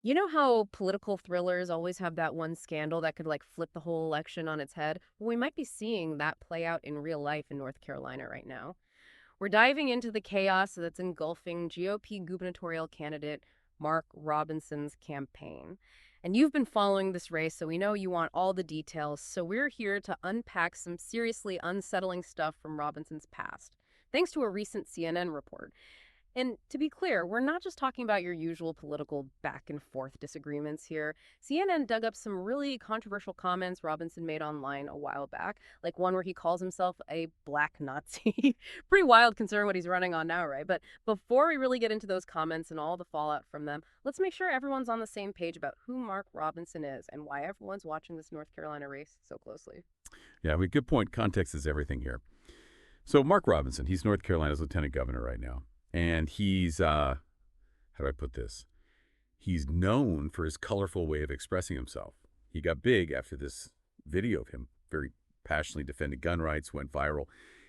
You know how political thrillers always have that one scandal that could flip the whole election on its head? Well, we might be seeing that play out in real life in North Carolina right now. We're diving into the chaos that's engulfing GOP gubernatorial candidate Mark Robinson's campaign. And you've been following this race, so we know you want all the details. So we're here to unpack some seriously unsettling stuff from Robinson's past, thanks to a recent CNN report. And to be clear, we're not just talking about your usual political back and forth disagreements here. CNN dug up some really controversial comments Robinson made online a while back, like one where he calls himself a black Nazi. Pretty wild considering what he's running on now, right? But before we really get into those comments and all the fallout from them, let's make sure everyone's on the same page about who Mark Robinson is and why everyone's watching this North Carolina race so closely. Yeah, good point. Context is everything here. So Mark Robinson, he's North Carolina's lieutenant governor right now. And he's, how do I put this? He's known for his colorful way of expressing himself. He got big after this video of him very passionately defending gun rights, went viral.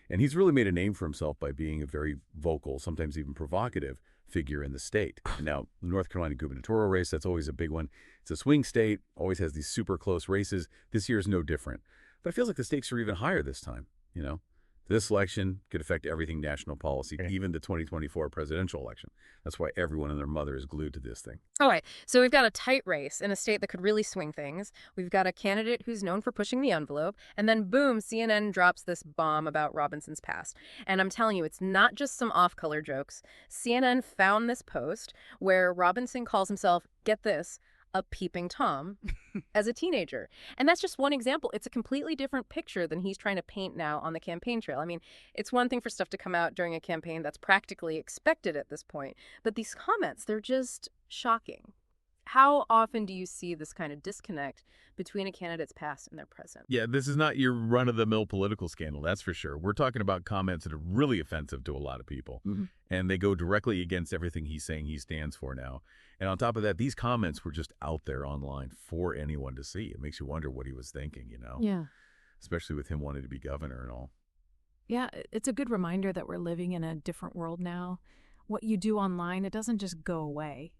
And he's really made a name for himself by being a very vocal, sometimes even provocative figure in the state. And now, the North Carolina gubernatorial race, that's always a big one. It's a swing state, always has these super close races. This year is no different. But it feels like the stakes are even higher this time, you know? This election could affect everything national policy, even the 2024 presidential election. That's why everyone and their mother is glued to this thing. All right, so we've got a tight race in a state that could really swing things. We've got a candidate who's known for pushing the envelope, and then boom, CNN drops this bomb about Robinson's past. And I'm telling you, it's not just some off-color jokes. CNN found this post where Robinson calls himself, get this, a peeping Tom as a teenager. And that's just one example. It's a completely different picture than he's trying to paint now on the campaign trail. I mean, it's one thing for stuff to come out during a campaign that's practically expected at this point, but these comments, they're just shocking. How often do you see this kind of disconnect between a candidate's past and their present? Yeah, this is not your run-of-the-mill political scandal, that's for sure. We're talking about comments that are really offensive to a lot of people, and they go directly against everything he's saying he stands for now. And on top of that, these comments were just out there online for anyone to see. It makes you wonder what he was thinking, Yeah. especially with him wanting to be governor and all. Yeah, it's a good reminder that we're living in a different world now. What you do online, it doesn't just go away.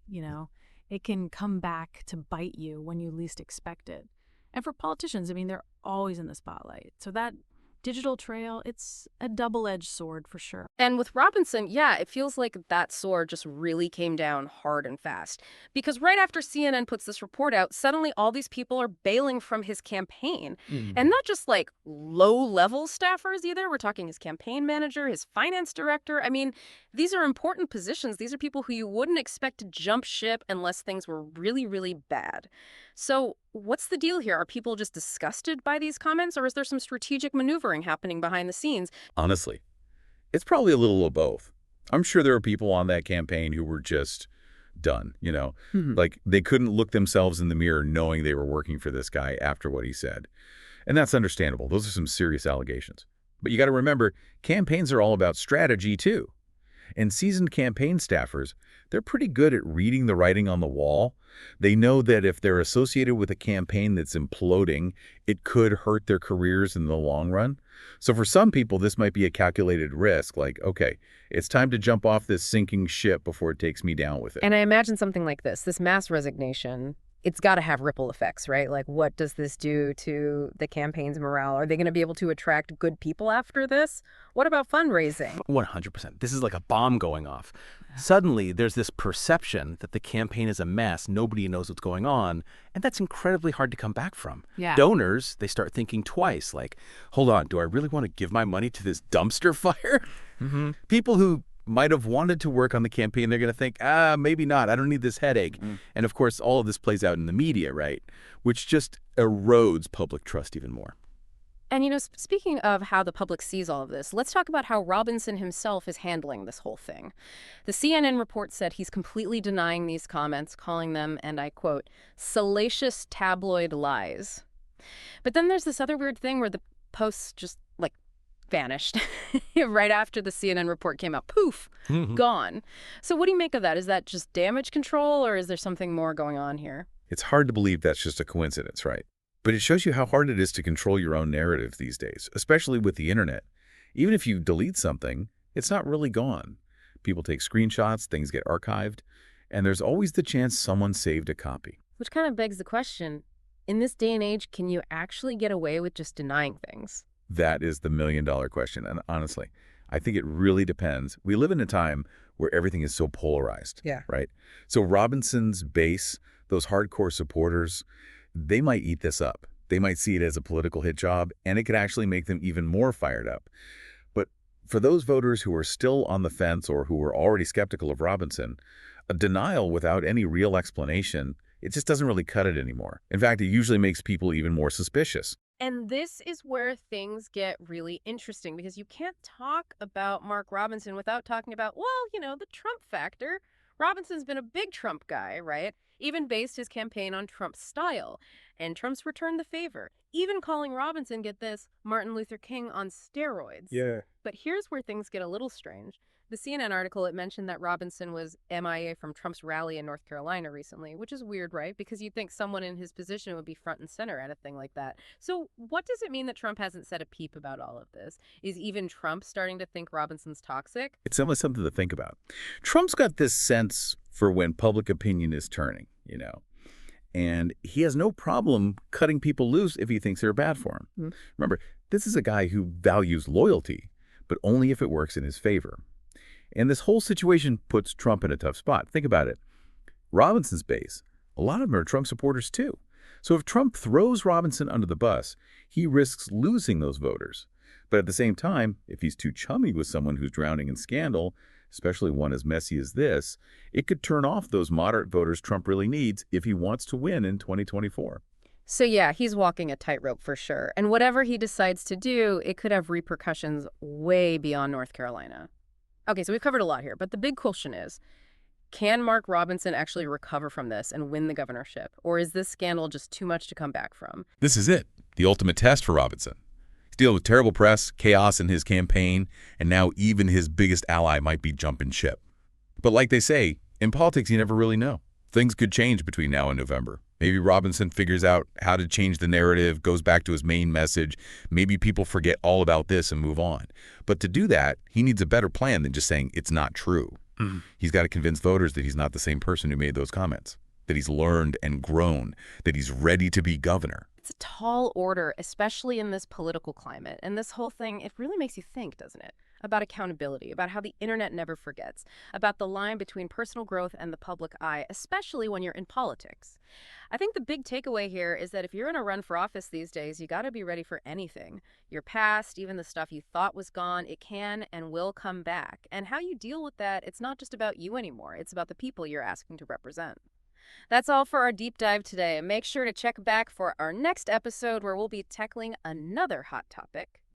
It can come back to bite you when you least expect it. And for politicians, I mean, they're always in the spotlight. So that digital trail, it's a double-edged sword for sure. And with Robinson, yeah, it feels like that sword just really came down hard and fast. Because right after CNN puts this report out, suddenly all these people are bailing from his campaign. And not just low-level staffers either. We're talking his campaign manager, his finance director. I mean, these are important positions. These are people who you wouldn't expect to jump ship unless things were really, really bad. So what's the deal here? Are people just disgusted by these comments, or is there some strategic maneuvering happening behind the scenes? Honestly, it's probably a little of both. I'm sure there are people on that campaign who were just done, Like they couldn't look themselves in the mirror knowing they were working for this guy after what he said. And that's understandable. Those are some serious allegations. But you got to remember, campaigns are all about strategy too. And seasoned campaign staffers, they're pretty good at reading the writing on the wall. They know that if they're associated with a campaign that's imploding, it could hurt their careers in the long run. So for some people, this might be a calculated risk, like, okay, it's time to jump off this sinking ship before it takes me down with it. And I imagine something like this mass resignation, it's got to have ripple effects, right? Like, what does this do to the campaign's morale? Are they going to be able to attract good people after this? What about fundraising? 100%. This is like a bomb going off. Suddenly, there's this perception that the campaign is a mess, nobody knows what's going on, and that's incredibly hard to come back from. Yeah. Donors, they start thinking twice, like, hold on, do I really want to give my money to this dumpster fire? People who might have wanted to work on the campaign, they're going to think, maybe not. I don't need this headache. And of course, all of this plays out in the media, right? Which just erodes public trust even more. And, speaking of how the public sees all of this, let's talk about how Robinson himself is handling this whole thing. The CNN report said he's completely denying these comments, calling them, and I quote, salacious tabloid lies. But then there's this other weird thing where the posts just, vanished right after the CNN report came out. Poof, gone. So what do you make of that? Is that just damage control, or is there something more going on here? It's hard to believe that's just a coincidence, right? But it shows you how hard it is to control your own narrative these days, especially with the internet. Even if you delete something, it's not really gone. People take screenshots, things get archived. And there's always the chance someone saved a copy. Which kind of begs the question, in this day and age, can you actually get away with just denying things? That is the million-dollar question. And honestly, I think it really depends. We live in a time where everything is so polarized, right? So Robinson's base, those hardcore supporters, they might eat this up. They might see it as a political hit job, and it could actually make them even more fired up. But for those voters who are still on the fence or who are already skeptical of Robinson, a denial without any real explanation, it just doesn't really cut it anymore. In fact, it usually makes people even more suspicious. And this is where things get really interesting, because you can't talk about Mark Robinson without talking about, well, the Trump factor. Robinson's been a big Trump guy, right? Even based his campaign on Trump's style. And Trump's returned the favor. Even calling Robinson, get this, Martin Luther King on steroids. Yeah. But here's where things get a little strange. The CNN article, it mentioned that Robinson was MIA from Trump's rally in North Carolina recently, which is weird, right? Because you'd think someone in his position would be front and center at a thing like that. So what does it mean that Trump hasn't said a peep about all of this? Is even Trump starting to think Robinson's toxic? It's certainly something to think about. Trump's got this sense for when public opinion is turning, and he has no problem cutting people loose if he thinks they're bad for him. Remember, this is a guy who values loyalty, but only if it works in his favor. And this whole situation puts Trump in a tough spot. Think about it. Robinson's base, a lot of them are Trump supporters too. So if Trump throws Robinson under the bus, he risks losing those voters. But at the same time, if he's too chummy with someone who's drowning in scandal, especially one as messy as this, it could turn off those moderate voters Trump really needs if he wants to win in 2024. So yeah, he's walking a tightrope for sure. And whatever he decides to do, it could have repercussions way beyond North Carolina. Okay, so we've covered a lot here, but the big question is, can Mark Robinson actually recover from this and win the governorship? Or is this scandal just too much to come back from? This is it, the ultimate test for Robinson. He's dealing with terrible press, chaos in his campaign, and now even his biggest ally might be jumping ship. But like they say, in politics you never really know. Things could change between now and November. Maybe Robinson figures out how to change the narrative, goes back to his main message. Maybe people forget all about this and move on. But to do that, he needs a better plan than just saying it's not true. He's got to convince voters that he's not the same person who made those comments, that he's learned and grown, that he's ready to be governor. It's a tall order, especially in this political climate. And this whole thing, it really makes you think, doesn't it? About accountability, about how the internet never forgets, about the line between personal growth and the public eye, especially when you're in politics. I think the big takeaway here is that if you're in a run for office these days, you got to be ready for anything. Your past, even the stuff you thought was gone, it can and will come back. And how you deal with that, it's not just about you anymore. It's about the people you're asking to represent. That's all for our deep dive today. Make sure to check back for our next episode where we'll be tackling another hot topic.